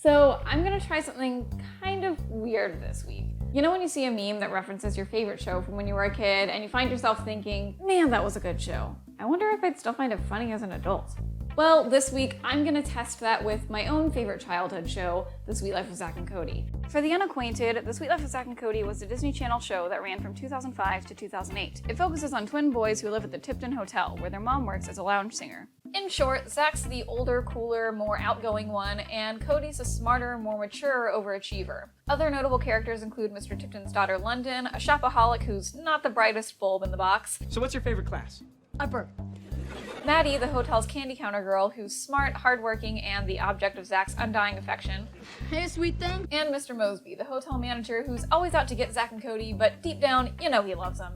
So I'm gonna try something kind of weird this week. You know when you see a meme that references your favorite show from when you were a kid and you find yourself thinking, man, that was a good show. I wonder if I'd still find it funny as an adult. Well, this week I'm gonna test that with my own favorite childhood show, The Sweet Life of Zack and Cody. For the unacquainted, The Sweet Life of Zack and Cody was a Disney Channel show that ran from 2005 to 2008. It focuses on twin boys who live at the Tipton Hotel, where their mom works as a lounge singer. In short, Zack's the older, cooler, more outgoing one, and Cody's a smarter, more mature overachiever. Other notable characters include Mr. Tipton's daughter London, a shopaholic who's not the brightest bulb in the box. So what's your favorite class? Upper. Maddie, the hotel's candy counter girl, who's smart, hardworking, and the object of Zack's undying affection. Hey, sweet thing. And Mr. Mosby, the hotel manager who's always out to get Zack and Cody, but deep down, you know he loves them.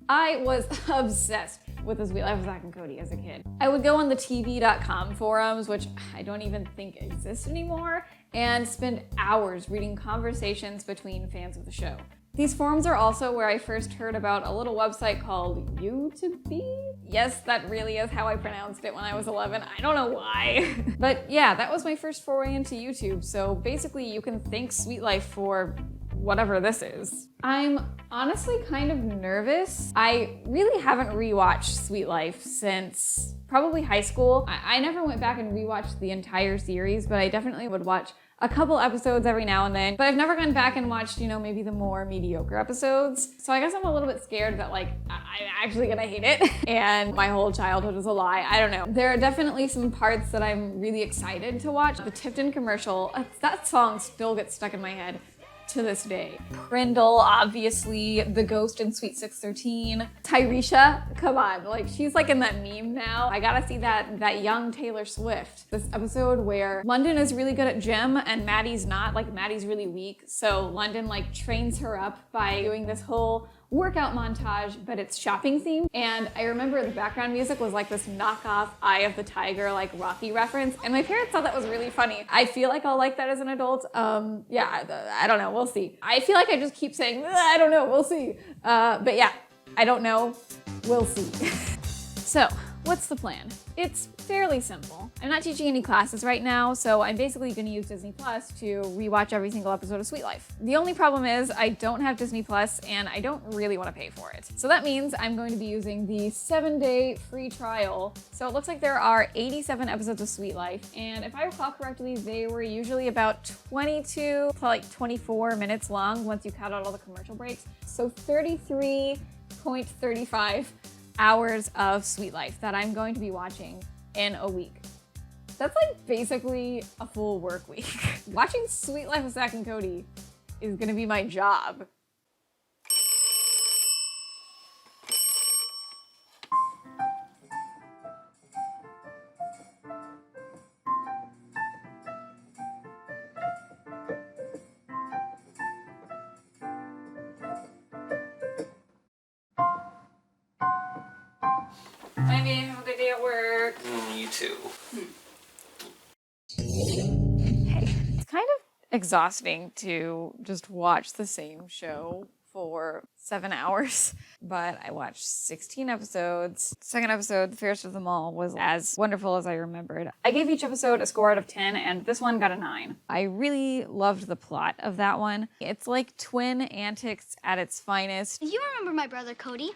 I was obsessed with The Sweet Life of Zack and Cody as a kid. I would go on the TV.com forums, which I don't even think exist anymore, and spend hours reading conversations between fans of the show. These forums are also where I first heard about a little website called YouTube. Yes, that really is how I pronounced it when I was 11. I don't know why. But yeah, that was my first foray into YouTube. So basically you can thank Sweet Life for whatever this is. I'm honestly kind of nervous. I really haven't rewatched Sweet Life since probably high school. I never went back and rewatched the entire series, but I definitely would watch a couple episodes every now and then, but I've never gone back and watched, maybe the more mediocre episodes. So I guess I'm a little bit scared that I'm actually gonna hate it and my whole childhood was a lie. I don't know. There are definitely some parts that I'm really excited to watch. The Tipton commercial, that song still gets stuck in my head to this day. Brindle, obviously, the ghost in Sweet 613. Tyresha, come on, she's in that meme now. I gotta see that young Taylor Swift. This episode where London is really good at gym and Maddie's not, Maddie's really weak. So London trains her up by doing this whole workout montage, but it's shopping themed. And I remember the background music was this knockoff Eye of the Tiger, Rocky reference. And my parents thought that was really funny. I feel like I'll like that as an adult. Yeah, I don't know, we'll see. I feel like I just keep saying, I don't know, we'll see. But yeah, I don't know, we'll see. So, what's the plan? It's fairly simple. I'm not teaching any classes right now, so I'm basically gonna use Disney Plus to rewatch every single episode of Sweet Life. The only problem is I don't have Disney Plus and I don't really wanna pay for it. So that means I'm going to be using the 7-day free trial. So it looks like there are 87 episodes of Sweet Life, and if I recall correctly, they were usually about 22 to 24 minutes long once you cut out all the commercial breaks. So 33.35 hours of Sweet Life that I'm going to be watching in a week. That's basically a full work week. Watching Sweet Life of Zack and Cody is gonna be my job. Maybe have a good day at work. You too. Hey, it's kind of exhausting to just watch the same show for 7 hours, but I watched 16 episodes. The second episode, the fairest of them all, was as wonderful as I remembered. I gave each episode a score out of 10, and this one got a 9. I really loved the plot of that one. It's like twin antics at its finest. You remember my brother Cody?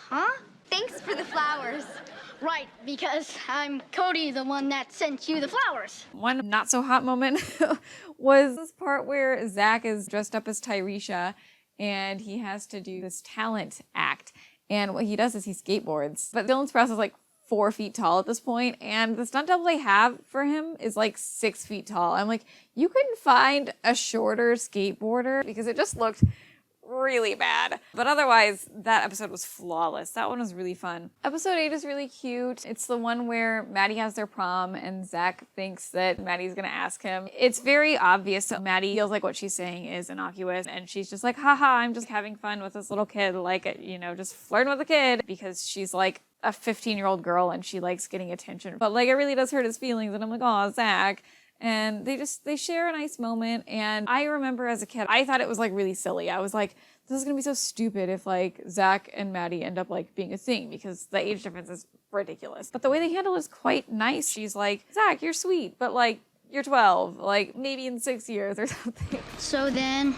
Huh? Thanks for the flowers. Right, because I'm Cody, the one that sent you the flowers. One not so hot moment was this part where Zack is dressed up as Tyresha and he has to do this talent act. And what he does is he skateboards. But Dylan Sprouse is 4 feet tall at this point, and the stunt double they have for him is 6 feet tall. I'm you couldn't find a shorter skateboarder because it just looked really bad. But otherwise, that episode was flawless. That one was really fun. Episode 8 is really cute. It's the one where Maddie has their prom and Zack thinks that Maddie's gonna ask him. It's very obvious that Maddie feels like what she's saying is innocuous and she's just haha, I'm just having fun with this little kid, just flirting with a kid, because she's a 15-year-old girl and she likes getting attention. But it really does hurt his feelings, and I'm oh, Zack. And they share a nice moment. And I remember as a kid, I thought it was really silly. I was this is gonna be so stupid if Zack and Maddie end up being a thing, because the age difference is ridiculous. But the way they handle it is quite nice. She's Zack, you're sweet, but you're 12, like maybe in 6 years or something. So then,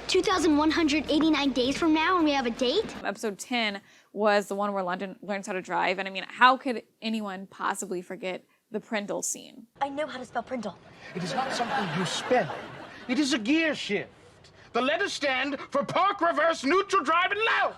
2,189 days from now and we have a date? Episode 10 was the one where London learns how to drive, and I mean, how could anyone possibly forget the Prindle scene? I know how to spell Prindle. It is not something you spell. It is a gear shift. The letters stand for park, reverse, neutral, drive, and low.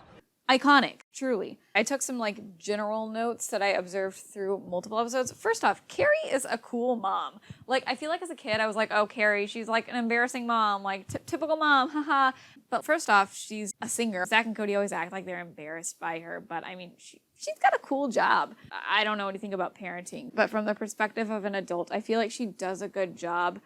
Iconic, truly. I took some like general notes that I observed through multiple episodes. First off, Carrie is a cool mom. Like, I feel like as a kid, I was like, oh, Carrie, she's like an embarrassing mom, like typical mom, haha. But first off, she's a singer. Zack and Cody always act like they're embarrassed by her, but I mean, she's got a cool job. I don't know anything about parenting, but from the perspective of an adult, I feel like she does a good job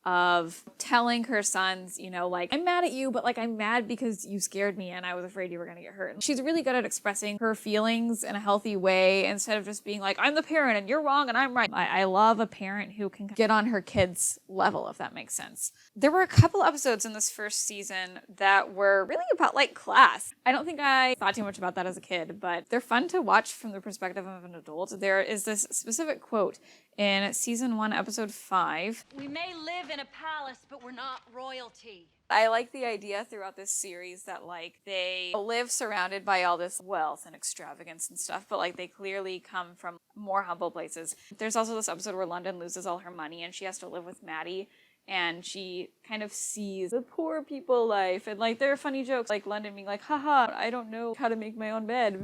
of telling her sons, you know, like, I'm mad at you, but like, I'm mad because you scared me and I was afraid you were going to get hurt. She's really good at expressing her feelings in a healthy way instead of just being like, I'm the parent and you're wrong and I'm right. I love a parent who can get on her kid's level, if that makes sense. There were a couple episodes in this first season that were really about like class. I don't think I thought too much about that as a kid, but they're fun to watch from the perspective of an adult. There is this specific quote in season 1, episode 5. We may live in a palace, but we're not royalty. I like the idea throughout this series that like they live surrounded by all this wealth and extravagance and stuff, but like they clearly come from more humble places. There's also this episode where London loses all her money and she has to live with Maddie, and she kind of sees the poor people life, and like there are funny jokes like London being like, haha, I don't know how to make my own bed.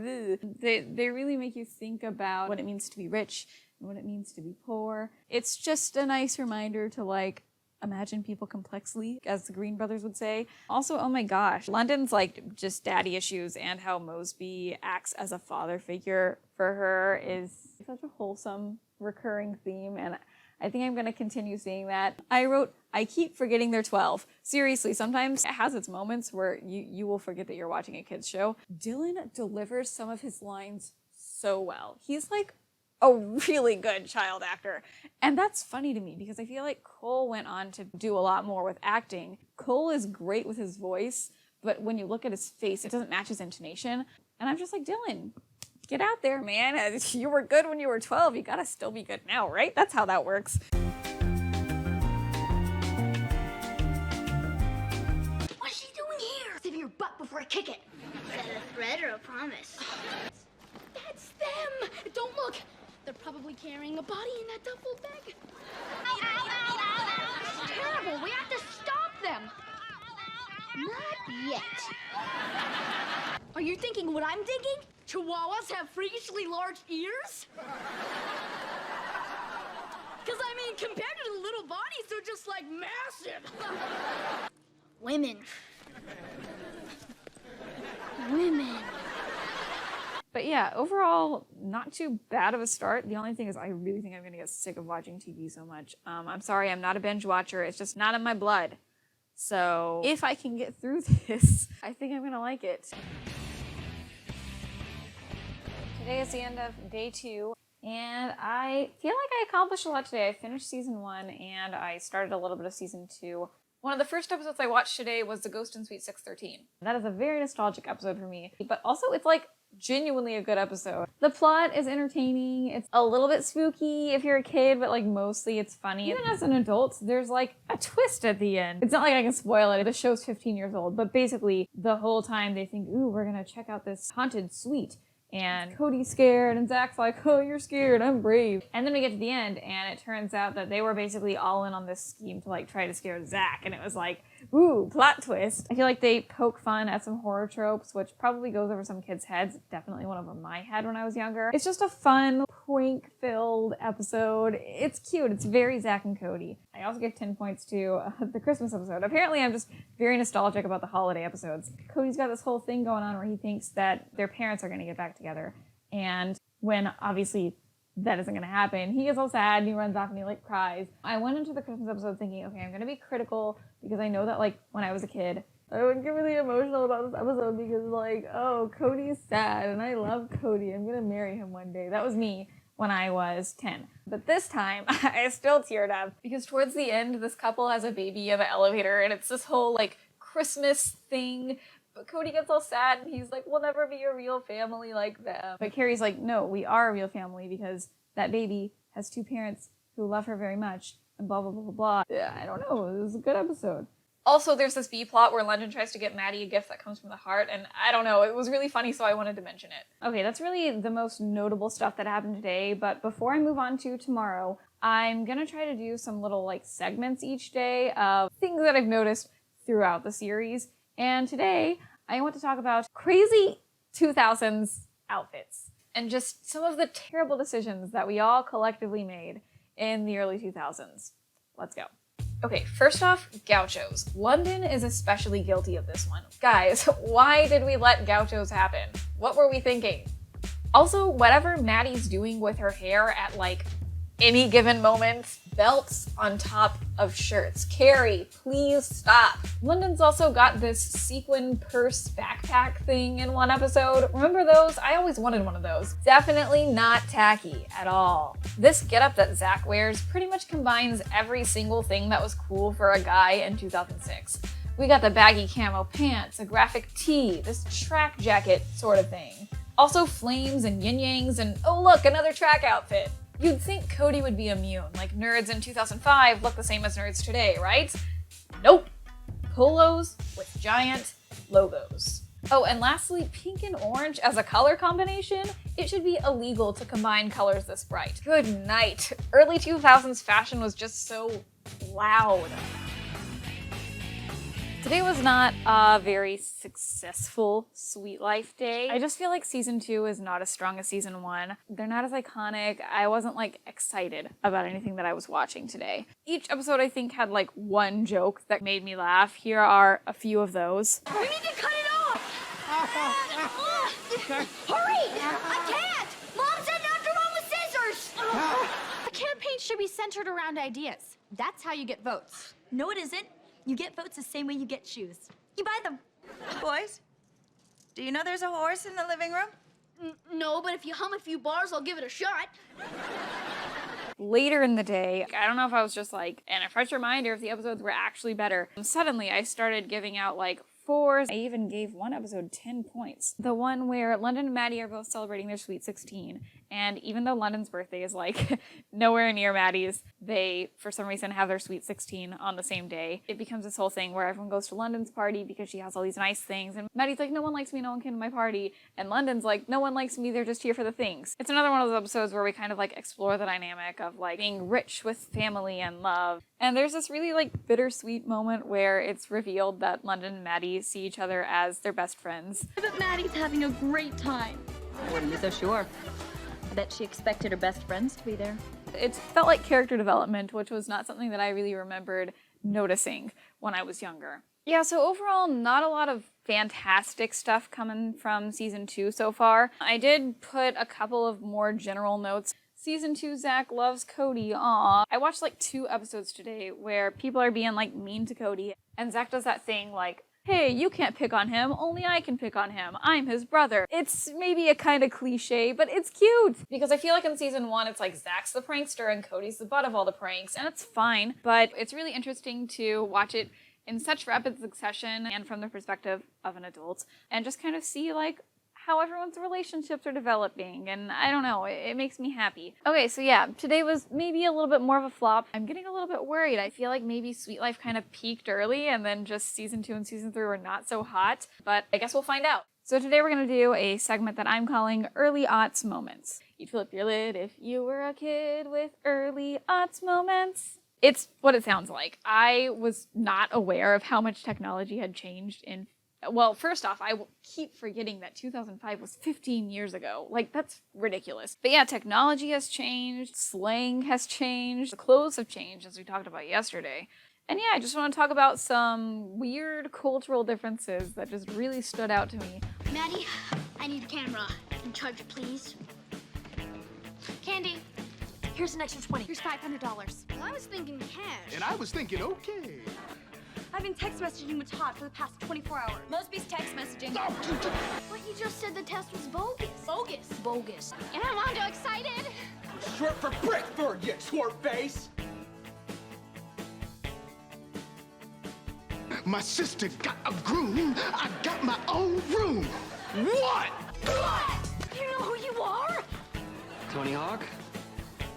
They really make you think about what it means to be rich and what it means to be poor. It's just a nice reminder to like imagine people complexly, as the Green Brothers would say. Also, oh my gosh, London's like just daddy issues and how Mosby acts as a father figure for her is such a wholesome recurring theme, and I think I'm going to continue seeing that. I wrote, I keep forgetting they're 12. Seriously, sometimes it has its moments where you will forget that you're watching a kid's show. Dylan delivers some of his lines so well. He's like a really good child actor. And that's funny to me because I feel like Cole went on to do a lot more with acting. Cole is great with his voice, but when you look at his face, it doesn't match his intonation. And I'm just like, Dylan, get out there, man. You were good when you were 12. You gotta still be good now, right? That's how that works. What's she doing here? Save your butt before I kick it. Is that a threat or a promise? That's them! Don't look! They're probably carrying a body in that duffel bag. Ow, ow, ow, ow, ow. It's terrible. We have to stop them. Not yet. Are you thinking what I'm thinking? Chihuahuas have freakishly large ears? Because, I mean, compared to the little bodies, they're just, like, massive. Women. Women. But yeah, overall, not too bad of a start. The only thing is I really think I'm going to get sick of watching TV so much. I'm sorry, I'm not a binge watcher. It's just not in my blood. So if I can get through this, I think I'm going to like it. Today is the end of day 2, and I feel like I accomplished a lot today. I finished season 1, and I started a little bit of season 2. One of the first episodes I watched today was The Ghost in Suite 613. That is a very nostalgic episode for me, but also it's like genuinely a good episode. The plot is entertaining. It's a little bit spooky if you're a kid, but like mostly it's funny. Even as an adult, there's like a twist at the end. It's not like I can spoil it. The show's 15 years old, but basically the whole time they think, ooh, we're gonna check out this haunted suite. And Cody's scared, and Zack's like, oh, you're scared, I'm brave. And then we get to the end, and it turns out that they were basically all in on this scheme to like try to scare Zack, and it was like, ooh, plot twist. I feel like they poke fun at some horror tropes, which probably goes over some kids' heads. Definitely went over my head when I was younger. It's just a fun, prank-filled episode. It's cute. It's very Zack and Cody. I also give 10 points to the Christmas episode. Apparently, I'm just very nostalgic about the holiday episodes. Cody's got this whole thing going on where he thinks that their parents are going to get back together. And when, obviously, that isn't going to happen, he gets all sad and he runs off and he, like, cries. I went into the Christmas episode thinking, okay, I'm going to be critical because I know that, like, when I was a kid, I would get really emotional about this episode because, like, oh, Cody's sad and I love Cody. I'm going to marry him one day. That was me when I was 10. But this time, I still teared up because towards the end, this couple has a baby in the elevator and it's this whole, like, Christmas thing. But Cody gets all sad and he's like, we'll never be a real family like them. But Carrie's like, no, we are a real family because that baby has 2 parents who love her very much, and blah, blah, blah, blah, blah. Yeah, I don't know. It was a good episode. Also, there's this B-plot where London tries to get Maddie a gift that comes from the heart, and I don't know, it was really funny, so I wanted to mention it. Okay, that's really the most notable stuff that happened today, but before I move on to tomorrow, I'm gonna try to do some little, like, segments each day of things that I've noticed throughout the series, and today, I want to talk about crazy 2000s outfits, and just some of the terrible decisions that we all collectively made in the early 2000s. Let's go. Okay, first off, gauchos. London is especially guilty of this one. Guys, why did we let gauchos happen? What were we thinking? Also, whatever Maddie's doing with her hair at, like, any given moment, belts on top of shirts. Carrie, please stop. London's also got this sequin purse backpack thing in one episode. Remember those? I always wanted one of those. Definitely not tacky at all. This getup that Zack wears pretty much combines every single thing that was cool for a guy in 2006. We got the baggy camo pants, a graphic tee, this track jacket sort of thing. Also flames and yin-yangs and, oh look, another track outfit. You'd think Cody would be immune, like nerds in 2005 look the same as nerds today, right? Nope. Polos with giant logos. Oh, and lastly, pink and orange as a color combination? It should be illegal to combine colors this bright. Good night. Early 2000s fashion was just so loud. Today was not a very successful Sweet Life day. I just feel like season 2 is not as strong as season 1. They're not as iconic. I wasn't like excited about anything that I was watching today. Each episode I think had like one joke that made me laugh. Here are a few of those. We need to cut it off! Hurry! I can't! Mom said not to run with scissors! A campaign should be centered around ideas. That's how you get votes. No, it isn't. You get votes the same way you get shoes. You buy them. Boys, do you know there's a horse in the living room? No, but if you hum a few bars, I'll give it a shot. Later in the day, I don't know if I was just like, and a fresh reminder if the episodes were actually better. Suddenly I started giving out like 4s. I even gave one episode 10 points. The one where London and Maddie are both celebrating their Sweet 16. And even though London's birthday is like nowhere near Maddie's, they, for some reason, have their Sweet 16 on the same day. It becomes this whole thing where everyone goes to London's party because she has all these nice things. And Maddie's like, no one likes me, no one came to my party. And London's like, no one likes me, they're just here for the things. It's another one of those episodes where we kind of like explore the dynamic of like being rich with family and love. And there's this really like bittersweet moment where it's revealed that London and Maddie see each other as their best friends. I bet Maddie's having a great time. I wouldn't be so sure. I bet she expected her best friends to be there. It felt like character development, which was not something that I really remembered noticing when I was younger. Yeah, so overall, not a lot of fantastic stuff coming from season 2 so far. I did put a couple of more general notes. Season 2, Zack loves Cody, aw. I watched like 2 episodes today where people are being like mean to Cody, and Zack does that thing like, hey, you can't pick on him, only I can pick on him. I'm his brother. It's maybe a kind of cliche, but it's cute. Because I feel like in season 1, it's like Zack's the prankster and Cody's the butt of all the pranks, and it's fine. But it's really interesting to watch it in such rapid succession and from the perspective of an adult, and just kind of see like how everyone's relationships are developing, and I don't know, it makes me happy. Okay, so yeah, today was maybe a little bit more of a flop. I'm getting a little bit worried. I feel like maybe Sweet Life kind of peaked early, and then just season 2 and season 3 were not so hot, but I guess we'll find out. So today we're gonna do a segment that I'm calling Early Aughts Moments. You'd flip your lid if you were a kid with early aughts moments. It's what it sounds like. I was not aware of how much technology had changed in well, first off, I keep forgetting that 2005 was 15 years ago. Like, that's ridiculous. But yeah, technology has changed, slang has changed, the clothes have changed, as we talked about yesterday. And yeah, I just want to talk about some weird cultural differences that just really stood out to me. Maddie, I need a camera. And charge it, please. Candy, here's an extra 20. Here's $500. Well, I was thinking cash. And I was thinking, okay. I've been text messaging with Todd for the past 24 hours. Mosby's text messaging. But you just said the test was bogus. Bogus. Bogus. And I'm all excited. Short for Brickford, you short face! My sister got a groom. I got my own room. What? What? You know who you are? Tony Hawk?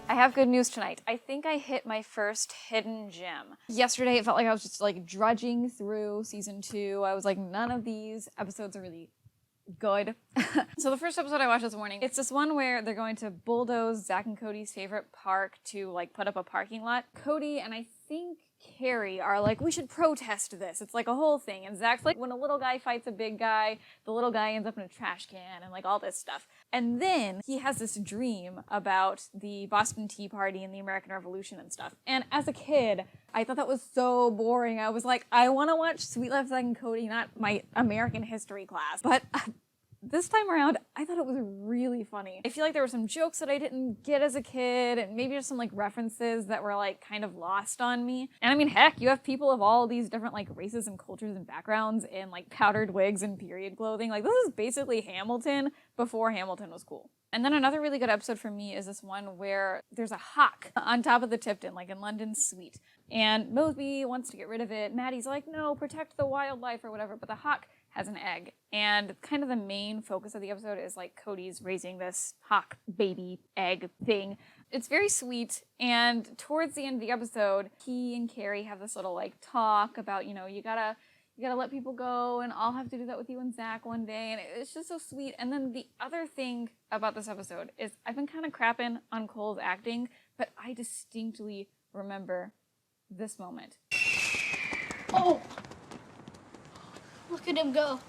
I have good news tonight. I think I hit my first hidden gem. Yesterday, it felt like I was just like drudging through season 2. I was like, none of these episodes are really good. So the first episode I watched this morning, it's this one where they're going to bulldoze Zack and Cody's favorite park to like put up a parking lot. Cody and I think Carrie are like, we should protest this. It's like a whole thing. And Zack's like, when a little guy fights a big guy, the little guy ends up in a trash can and like all this stuff. And then he has this dream about the Boston Tea Party and the American Revolution and stuff. And as a kid, I thought that was so boring. I was like, I want to watch Sweet Life, Zack and Cody, not my American history class. But this time around, I thought it was really funny. I feel like there were some jokes that I didn't get as a kid, and maybe just some like references that were like kind of lost on me. And I mean, heck, you have people of all these different like races and cultures and backgrounds in like powdered wigs and period clothing. Like this is basically Hamilton before Hamilton was cool. And then another really good episode for me is this one where there's a hawk on top of the Tipton, like in London's suite. And Mosby wants to get rid of it. Maddie's like, no, protect the wildlife or whatever. But the hawk has an egg. And kind of the main focus of the episode is like Cody's raising this hawk baby egg thing. It's very sweet. And towards the end of the episode, he and Carrie have this little like talk about, you know, you gotta let people go, and I'll have to do that with you and Zack one day. And it's just so sweet. And then the other thing about this episode is I've been kind of crapping on Cole's acting, but I distinctly remember this moment. Oh! Look at him go.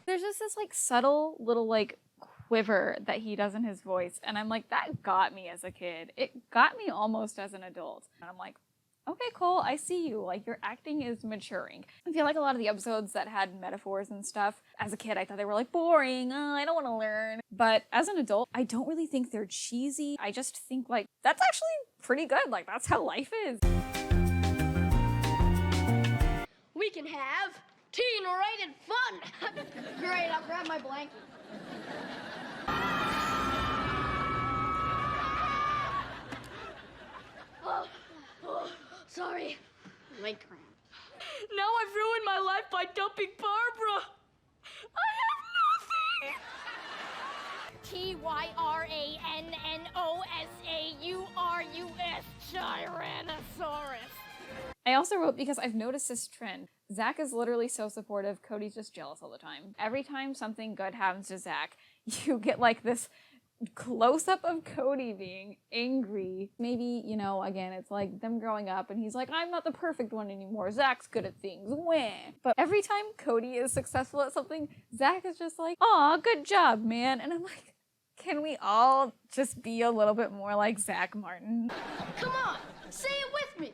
There's just this like subtle little like quiver that he does in his voice. And I'm like, that got me as a kid. It got me almost as an adult. And I'm like, okay, Cole, I see you. Like, your acting is maturing. I feel like a lot of the episodes that had metaphors and stuff, as a kid, I thought they were like boring. I don't want to learn. But as an adult, I don't really think they're cheesy. I just think like, that's actually pretty good. Like, that's how life is. We can have teen-rated fun. Great, I'll grab my blanket. Sorry. My cramp. Now I've ruined my life by dumping Barbara. I have nothing. Tyrannosaurus. Tyrannosaurus. I also wrote because I've noticed this trend. Zack is literally so supportive. Cody's just jealous all the time. Every time something good happens to Zack, you get like this close-up of Cody being angry. Maybe, you know, again, it's like them growing up and he's like, I'm not the perfect one anymore. Zack's good at things. Wah. But every time Cody is successful at something, Zack is just like, aw, good job, man. And I'm like, can we all just be a little bit more like Zack Martin? Come on, say it with me.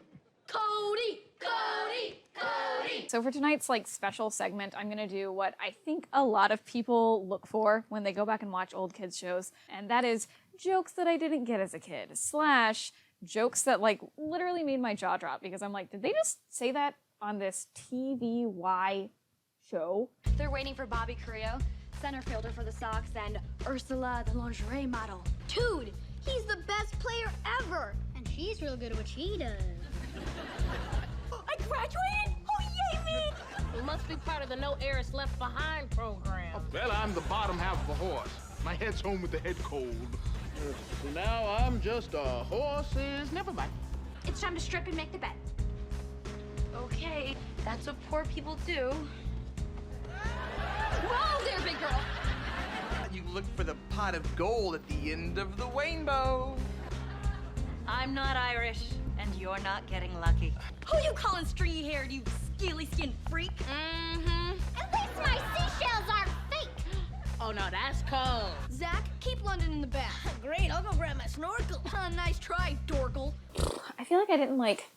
Cody, Cody, Cody. So for tonight's like special segment, I'm gonna do what I think a lot of people look for when they go back and watch old kids shows, and that is jokes that I didn't get as a kid, / jokes that like literally made my jaw drop because I'm like, did they just say that on this TVY show? They're waiting for Bobby Carrillo, center fielder for the Sox, and Ursula, the lingerie model. Dude, he's the best player ever. And she's real good at what she does. I graduated? Oh, yay me! You must be part of the No Heiress Left Behind program. Well, I'm the bottom half of a horse. My head's home with the head cold. So now I'm just a horse is never mind. It's time to strip and make the bed. Okay, that's what poor people do. Whoa there, big girl. You look for the pot of gold at the end of the rainbow. I'm not Irish, and you're not getting lucky. Who you calling stringy-haired, you scaly-skinned freak? Mm-hmm. At least my seashells aren't fake. Oh, no, that's cold. Zack, keep London in the back. Great, I'll go grab my snorkel. Nice try, Dorkle. I feel like I didn't like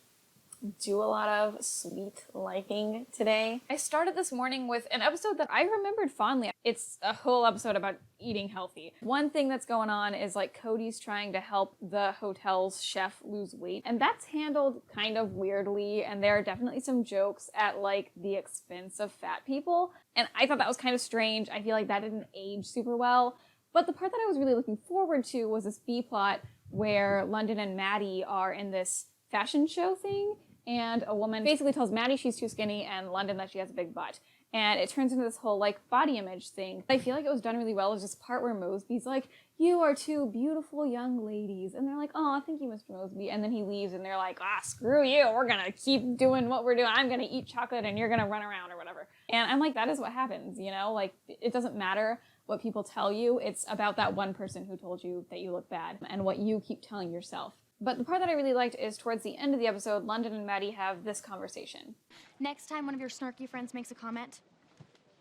do a lot of sweet liking today. I started this morning with an episode that I remembered fondly. It's a whole episode about eating healthy. One thing that's going on is like Cody's trying to help the hotel's chef lose weight, and that's handled kind of weirdly, and there are definitely some jokes at like the expense of fat people, and I thought that was kind of strange. I feel like that didn't age super well, but the part that I was really looking forward to was this B-plot where London and Maddie are in this fashion show thing, and a woman basically tells Maddie she's too skinny and London that she has a big butt. And it turns into this whole, like, body image thing. I feel like it was done really well. It was this part where Mosby's like, you are two beautiful young ladies. And they're like, oh, thank you, Mr. Mosby. And then he leaves and they're like, screw you. We're gonna keep doing what we're doing. I'm gonna eat chocolate and you're gonna run around or whatever. And I'm like, that is what happens, you know? Like, it doesn't matter what people tell you. It's about that one person who told you that you look bad and what you keep telling yourself. But the part that I really liked is towards the end of the episode, London and Maddie have this conversation. Next time one of your snarky friends makes a comment,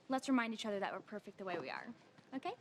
let's remind each other that we're perfect the way we are. Okay?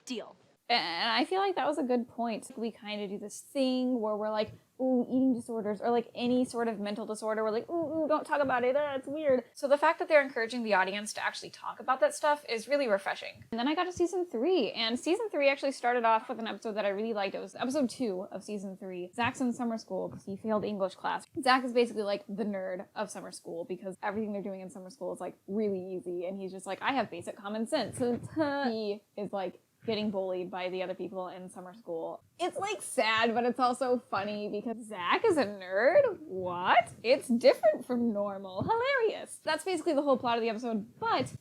Deal. And I feel like that was a good point. We kind of do this thing where we're like, ooh, eating disorders, or like any sort of mental disorder. We're like, ooh, don't talk about it. It's weird. So the fact that they're encouraging the audience to actually talk about that stuff is really refreshing. And then I got to season 3, and season 3 actually started off with an episode that I really liked. It was episode 2 of season 3. Zack's in summer school because he failed English class. Zack is basically like the nerd of summer school because everything they're doing in summer school is like really easy, and he's just like, I have basic common sense. He is like getting bullied by the other people in summer school. It's like sad, but it's also funny because Zack is a nerd? What? It's different from normal. Hilarious. That's basically the whole plot of the episode, but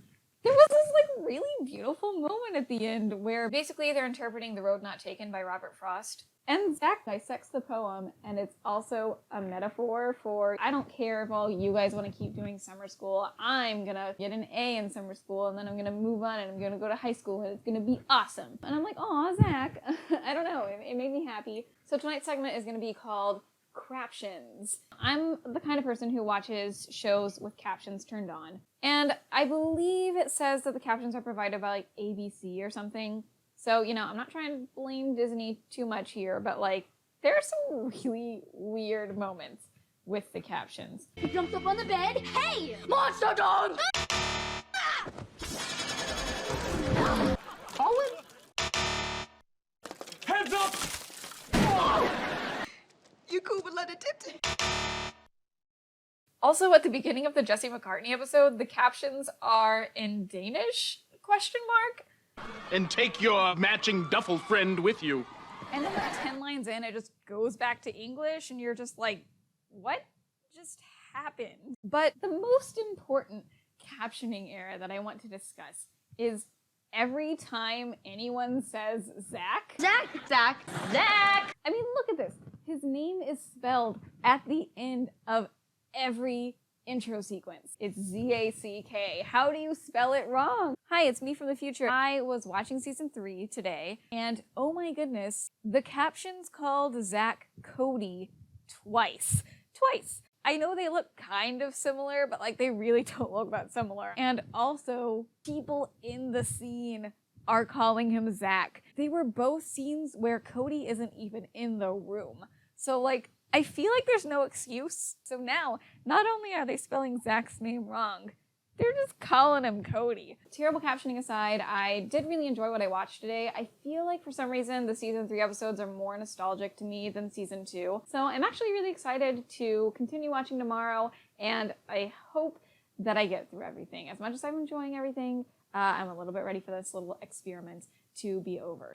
there was this like really beautiful moment at the end where basically they're interpreting The Road Not Taken by Robert Frost. And Zack dissects the poem, and it's also a metaphor for, I don't care if all you guys want to keep doing summer school, I'm gonna get an A in summer school, and then I'm gonna move on, and I'm gonna go to high school, and it's gonna be awesome. And I'm like, aw, Zack. I don't know, it made me happy. So tonight's segment is gonna be called Captions. I'm the kind of person who watches shows with captions turned on. And I believe it says that the captions are provided by like ABC or something. So, you know, I'm not trying to blame Disney too much here, but like, there are some really weird moments with the captions. He jumped up on the bed. Hey! Monster dog! Owen? Heads up! You cool with let it tip? Also, at the beginning of the Jesse McCartney episode, the captions are in Danish? ? And take your matching duffel friend with you. And then like 10 lines in, it just goes back to English, and you're just like, what just happened? But the most important captioning error that I want to discuss is every time anyone says Zack. Zack! Zack! Zack! I mean, look at this. His name is spelled at the end of every intro sequence. It's Z-A-C-K. How do you spell it wrong? Hi, it's me from the future. I was watching season 3 today, and oh my goodness, the captions called Zack Cody twice. Twice. I know they look kind of similar, but like they really don't look that similar. And also, people in the scene are calling him Zack. They were both scenes where Cody isn't even in the room. So like, I feel like there's no excuse. So now, not only are they spelling Zack's name wrong, they're just calling him Cody. Terrible captioning aside, I did really enjoy what I watched today. I feel like for some reason the season 3 episodes are more nostalgic to me than season 2. So I'm actually really excited to continue watching tomorrow, and I hope that I get through everything. As much as I'm enjoying everything, I'm a little bit ready for this little experiment to be over.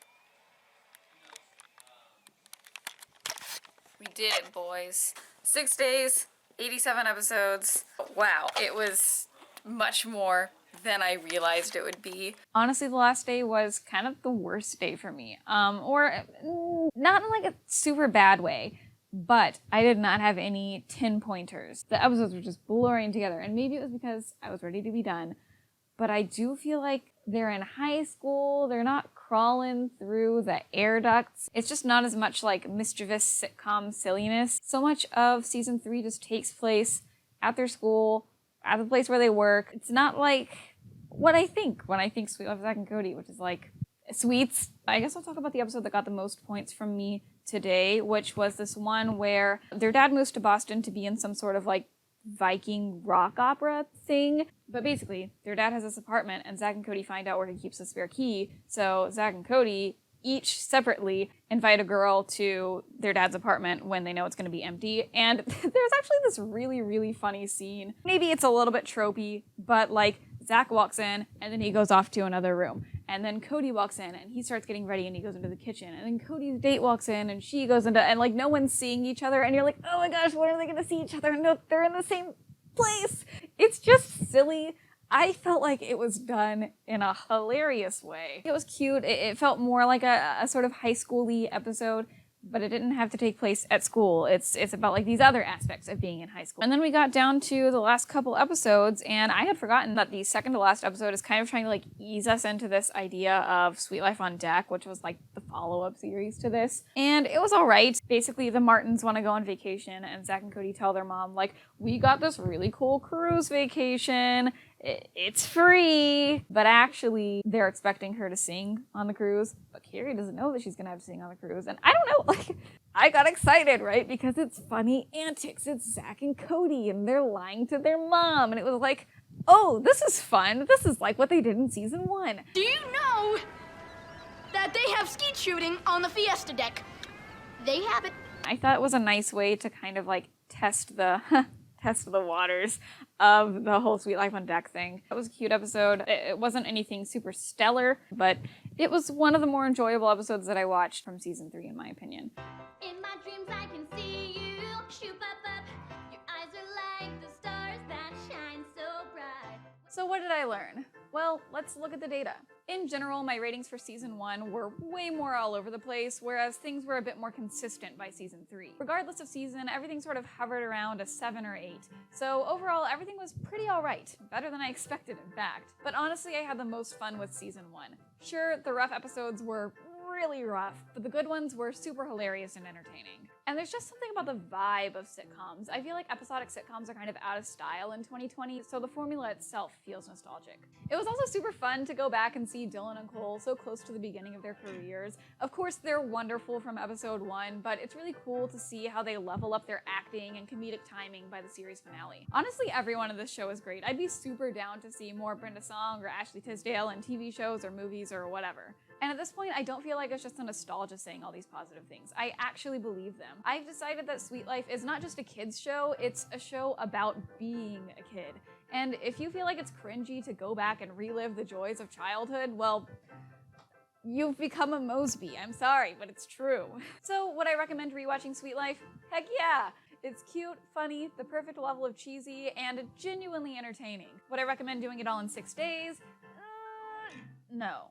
We did it, boys. 6 days, 87 episodes. Wow, it was much more than I realized it would be. Honestly, the last day was kind of the worst day for me. Or not in like a super bad way, but I did not have any 10-pointers. The episodes were just blurring together, and maybe it was because I was ready to be done. But I do feel like they're in high school, they're not crawling through the air ducts. It's just not as much like mischievous sitcom silliness. So much of season 3 just takes place at their school, at the place where they work. It's not like what I think when I think Sweet Love, Zack and Cody, which is like sweets. I guess I'll talk about the episode that got the most points from me today, which was this one where their dad moves to Boston to be in some sort of like Viking rock opera thing. But basically, their dad has this apartment, and Zack and Cody find out where he keeps the spare key. So Zack and Cody each separately invite a girl to their dad's apartment when they know it's going to be empty. And there's actually this really, really funny scene. Maybe it's a little bit tropey, but like Zack walks in and then he goes off to another room. And then Cody walks in and he starts getting ready and he goes into the kitchen. And then Cody's date walks in and she goes into, and like no one's seeing each other. And you're like, oh my gosh, when are they going to see each other? And no, they're in the same place. It's just silly. I felt like it was done in a hilarious way. It was cute. It felt more like a sort of high school-y episode, but it didn't have to take place at school. It's about like these other aspects of being in high school. And then we got down to the last couple episodes, and I had forgotten that the second to last episode is kind of trying to like ease us into this idea of Sweet Life on Deck, which was like the follow-up series to this. And it was all right. Basically, the Martins want to go on vacation, and Zack and Cody tell their mom, like, we got this really cool cruise vacation. It's free, but actually they're expecting her to sing on the cruise, but Carrie doesn't know that she's gonna have to sing on the cruise. And I don't know, like, I got excited, right? Because it's funny antics. It's Zack and Cody, and they're lying to their mom. And it was like, oh, this is fun. This is like what they did in season 1. Do you know that they have skeet shooting on the Fiesta deck? They have it. I thought it was a nice way to kind of like test the waters of the whole Sweet Life on Deck thing. It was a cute episode. It wasn't anything super stellar, but it was one of the more enjoyable episodes that I watched from season 3, in my opinion. In my dreams I can see you. Shoot up. Your eyes are like the stars that shine so bright. So what did I learn? Well, let's look at the data. In general, my ratings for season 1 were way more all over the place, whereas things were a bit more consistent by season 3. Regardless of season, everything sort of hovered around a 7 or 8. So overall, everything was pretty alright. Better than I expected, in fact. But honestly, I had the most fun with season 1. Sure, the rough episodes were really rough, but the good ones were super hilarious and entertaining. And there's just something about the vibe of sitcoms. I feel like episodic sitcoms are kind of out of style in 2020, so the formula itself feels nostalgic. It was also super fun to go back and see Dylan and Cole so close to the beginning of their careers. Of course, they're wonderful from episode 1, but it's really cool to see how they level up their acting and comedic timing by the series finale. Honestly, everyone in this show is great. I'd be super down to see more Brenda Song or Ashley Tisdale in TV shows or movies or whatever. And at this point, I don't feel like it's just a nostalgia saying all these positive things. I actually believe them. I've decided that Sweet Life is not just a kid's show, it's a show about being a kid. And if you feel like it's cringy to go back and relive the joys of childhood, well, you've become a Mosby. I'm sorry, but it's true. So would I recommend rewatching Sweet Life? Heck yeah! It's cute, funny, the perfect level of cheesy, and genuinely entertaining. Would I recommend doing it all in 6 days? No.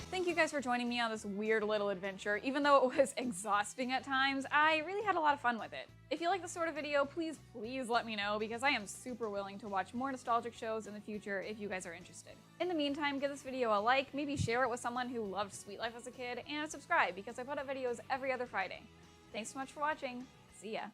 Thank you guys for joining me on this weird little adventure. Even though it was exhausting at times, I really had a lot of fun with it. If you like this sort of video, please let me know, because I am super willing to watch more nostalgic shows in the future if you guys are interested. In the meantime, give this video a like, maybe share it with someone who loved Sweet Life as a kid, and subscribe because I put up videos every other Friday. Thanks so much for watching. See ya.